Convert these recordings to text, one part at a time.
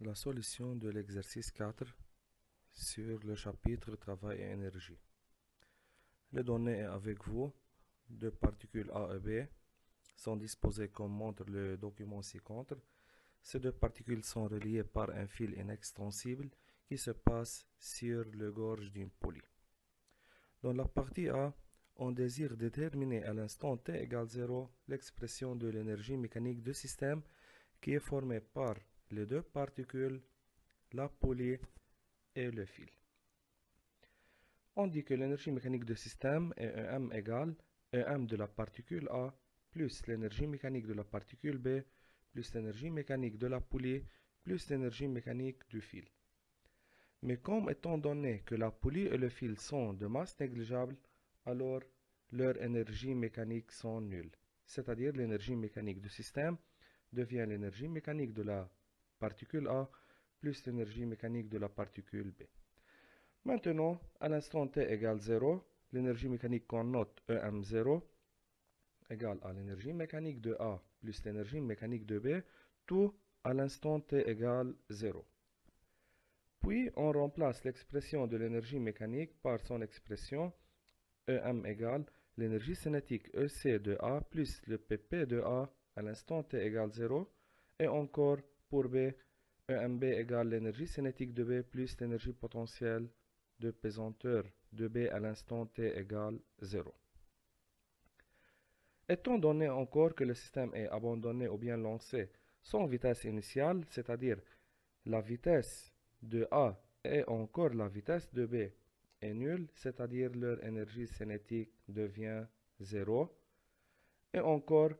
La solution de l'exercice 4 sur le chapitre Travail et énergie. Les données est avec vous. Deux particules A et B sont disposées comme montre le document ci-contre. Ces deux particules sont reliées par un fil inextensible qui se passe sur le gorge d'une poulie. Dans la partie A, on désire déterminer à l'instant t égale 0 l'expression de l'énergie mécanique du système qui est formée par les deux particules, la poulie et le fil. On dit que l'énergie mécanique du système est EM égale EM de la particule A plus l'énergie mécanique de la particule B plus l'énergie mécanique de la poulie plus l'énergie mécanique du fil. Mais comme étant donné que la poulie et le fil sont de masse négligeable, alors leurs énergies mécaniques sont nulles. C'est-à-dire l'énergie mécanique du système devient l'énergie mécanique de la particule A plus l'énergie mécanique de la particule B. Maintenant, à l'instant t égale 0, l'énergie mécanique qu'on note EM0 égale à l'énergie mécanique de A plus l'énergie mécanique de B, tout à l'instant t égale 0. Puis, on remplace l'expression de l'énergie mécanique par son expression EM égale l'énergie cinétique EC de A plus le PP de A à l'instant t égale 0, et encore pour B, EMB égale l'énergie cinétique de B plus l'énergie potentielle de pesanteur de B à l'instant t égale 0. Étant donné encore que le système est abandonné ou bien lancé sans vitesse initiale, c'est-à-dire la vitesse de A et encore la vitesse de B est nulle, c'est-à-dire leur énergie cinétique devient 0. Et encore,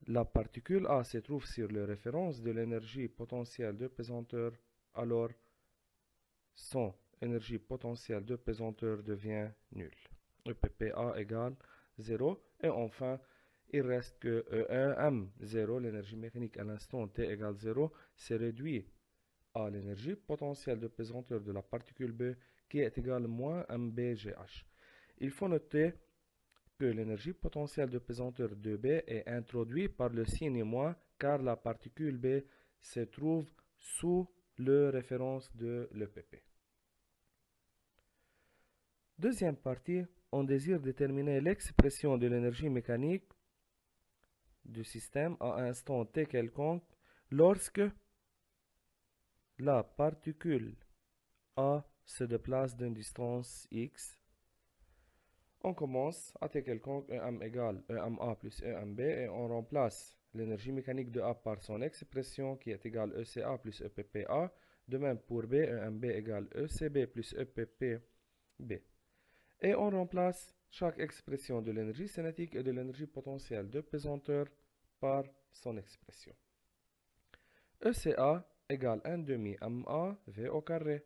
la particule A se trouve sur le référence de l'énergie potentielle de pesanteur, alors son énergie potentielle de pesanteur devient nulle. EPPA égale 0. Et enfin, il reste que EM0, l'énergie mécanique à l'instant t égale 0, se réduit à l'énergie potentielle de pesanteur de la particule B qui est égale à moins mBGH. Il faut noter que l'énergie potentielle de pesanteur de B est introduite par le signe moins car la particule B se trouve sous le référence de l'EPP. Deuxième partie, on désire déterminer l'expression de l'énergie mécanique du système à un instant t quelconque lorsque la particule A se déplace d'une distance x. On commence à t quelconque EM égale EMA plus EMB et on remplace l'énergie mécanique de A par son expression qui est égale ECA plus EPPA. De même pour B, EMB égale ECB plus EPPB. Et on remplace chaque expression de l'énergie cinétique et de l'énergie potentielle de pesanteur par son expression. ECA égale 1 demi MA V au carré.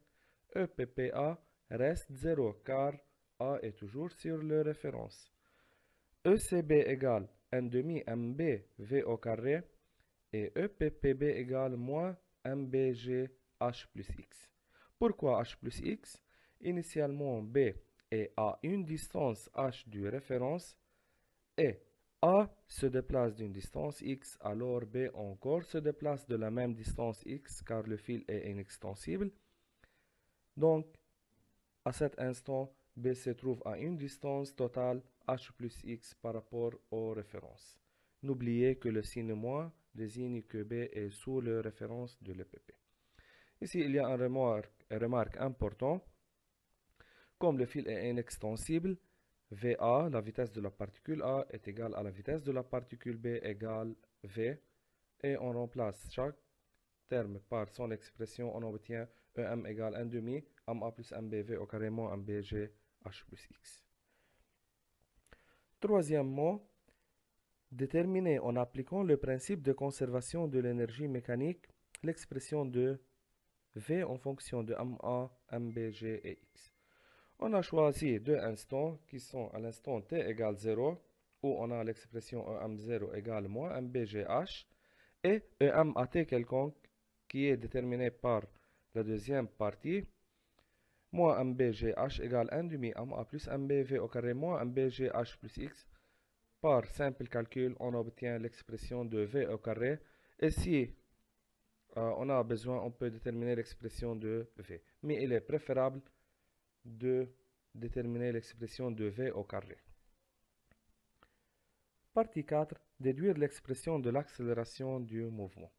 EPPA reste 0 car A est toujours sur le référence. ECB égale 1 demi MB V au carré et EPPB égale moins MBG H plus X. Pourquoi H plus X? Initialement B est à une distance H du référence et A se déplace d'une distance X, alors B encore se déplace de la même distance X car le fil est inextensible. Donc, à cet instant, B se trouve à une distance totale H plus X par rapport aux références. N'oubliez que le signe moins désigne que B est sous la référence de l'EPP. Ici, il y a une remarque importante. Comme le fil est inextensible, VA, la vitesse de la particule A, est égale à la vitesse de la particule B égale V. Et on remplace chaque terme par son expression, on obtient EM égale 1 demi, MA plus MBV au carré moins MBG H plus X. Troisièmement, déterminer en appliquant le principe de conservation de l'énergie mécanique l'expression de V en fonction de MA, MBG et X. On a choisi deux instants qui sont à l'instant t égale 0, où on a l'expression EM0 égale moins MBGH, et EM à t quelconque qui est déterminé par la deuxième partie, moins MBGH égale 1 demi MA plus MBV au carré moins MBGH plus X. Par simple calcul, on obtient l'expression de V au carré. Et si on peut déterminer l'expression de V. Mais il est préférable de déterminer l'expression de V au carré. Partie 4. Déduire l'expression de l'accélération du mouvement.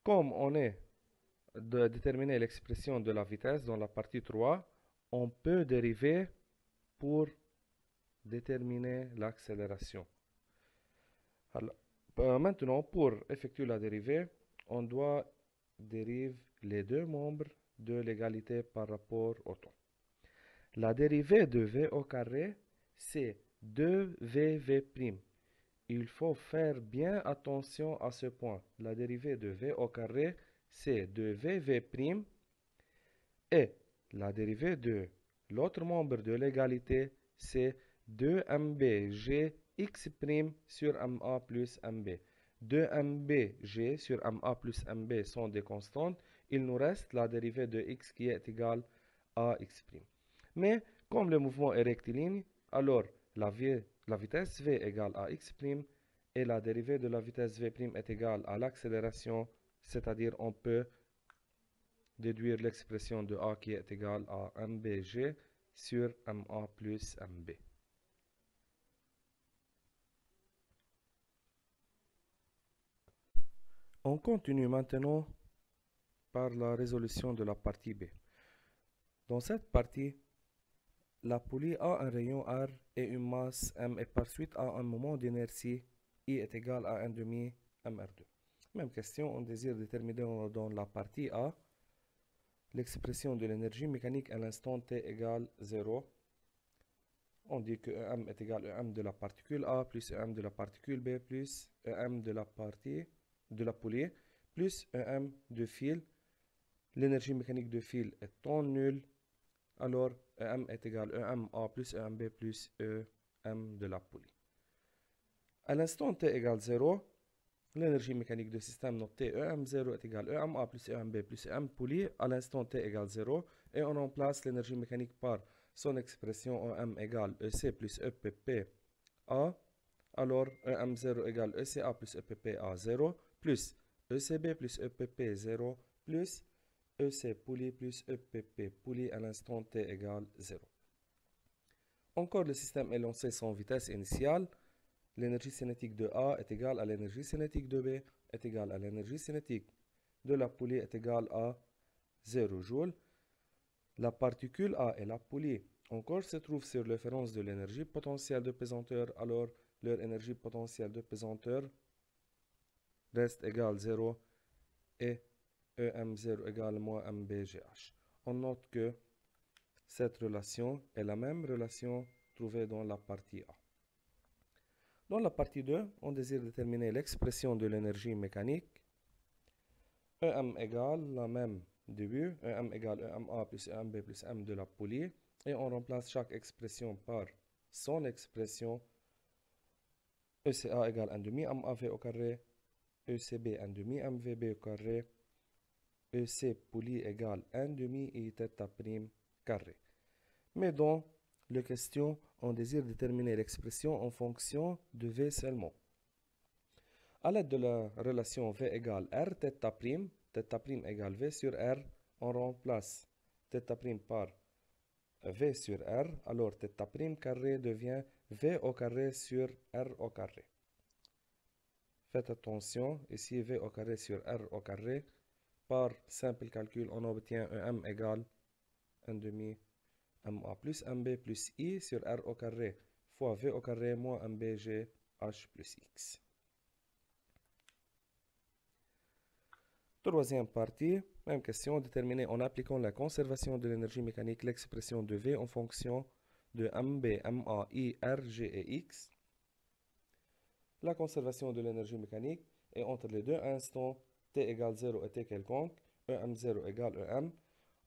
Comme on est de déterminer l'expression de la vitesse dans la partie 3, on peut dériver pour déterminer l'accélération. Maintenant, pour effectuer la dérivée, on doit dériver les deux membres de l'égalité par rapport au temps. La dérivée de V au carré, c'est 2VV'. Il faut faire bien attention à ce point. La dérivée de V au carré, c'est 2VV', et la dérivée de l'autre membre de l'égalité, c'est 2MBG x' sur MA plus MB. 2MBG sur MA plus MB sont des constantes. Il nous reste la dérivée de x qui est égale à x'. Mais comme le mouvement est rectiligne, alors la vitesse v égale à x' et la dérivée de la vitesse v' est égale à l'accélération, c'est-à-dire on peut déduire l'expression de a qui est égale à mbg sur ma plus mb. On continue maintenant par la résolution de la partie B. Dans cette partie, la poulie a un rayon R et une masse M et par suite a un moment d'inertie I est égal à 1,5 mR2. Même question, on désire déterminer dans la partie A l'expression de l'énergie mécanique à l'instant t égale 0. On dit que EM est égal à EM de la particule A plus EM de la particule B plus EM de la poulie plus EM de fil. L'énergie mécanique de fil étant nulle, alors EM est égal à EMA plus EMB plus EM de la poulie. À l'instant t égale 0, l'énergie mécanique du système noté EM0 est égal à EMA plus EMB plus EM poulie à l'instant t égale 0 et on remplace l'énergie mécanique par son expression EM égale EC plus EPP A. Alors EM0 égale ECA plus EPP A 0 plus ECB plus EPP 0 plus EC poulie plus EPP poulie à l'instant t égale 0. Encore le système est lancé sans vitesse initiale. L'énergie cinétique de A est égale à l'énergie cinétique de B est égale à l'énergie cinétique de la poulie est égale à 0 joules. La particule A et la poulie encore se trouvent sur le référence de l'énergie potentielle de pesanteur, alors leur énergie potentielle de pesanteur reste égale 0 et EM0 égale moins MBGH. On note que cette relation est la même relation trouvée dans la partie A. Dans la partie 2, on désire déterminer l'expression de l'énergie mécanique. EM égale la même début, EM égale EMA plus EMB plus M de la poulie, et on remplace chaque expression par son expression. ECA égale 1,5 MAV au carré, ECB 1,5 MVB au carré, EC poulie égale 1,5 I θ' carré. Mais dans les questions, on désire déterminer l'expression en fonction de V seulement. À l'aide de la relation V égale R θ', θ' égale V sur R, on remplace θ' par V sur R, alors θ' carré devient V au carré sur R au carré. Faites attention, ici V au carré sur R au carré, par simple calcul, on obtient EM égale 1,5 MA plus MB plus I sur R au carré fois V au carré moins MBG H plus X. Troisième partie, même question, déterminer en appliquant la conservation de l'énergie mécanique l'expression de V en fonction de MB, MA, I, R, G et X. La conservation de l'énergie mécanique est entre les deux instants t égale 0 et t quelconque, EM0 égale EM.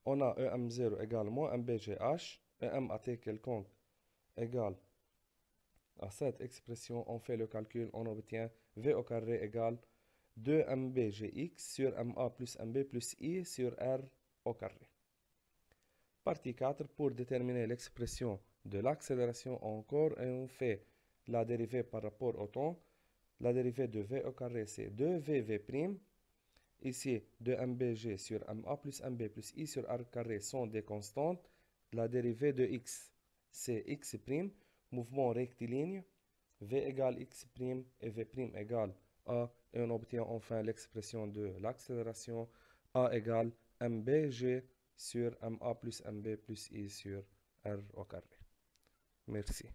On a EM0 égale moins MBGH, EM à t quelconque égale à cette expression. On fait le calcul, on obtient V au carré égale 2MBGX sur MA plus MB plus I sur R au carré. Partie 4, pour déterminer l'expression de l'accélération encore, et on fait la dérivée par rapport au temps. La dérivée de V au carré, c'est 2VV'. Ici, 2mbg sur ma plus mb plus i sur r carré sont des constantes. La dérivée de x, c'est x', mouvement rectiligne, v égale x' et v' égale a, et on obtient enfin l'expression de l'accélération a égale mbg sur ma plus mb plus i sur r au carré. Merci.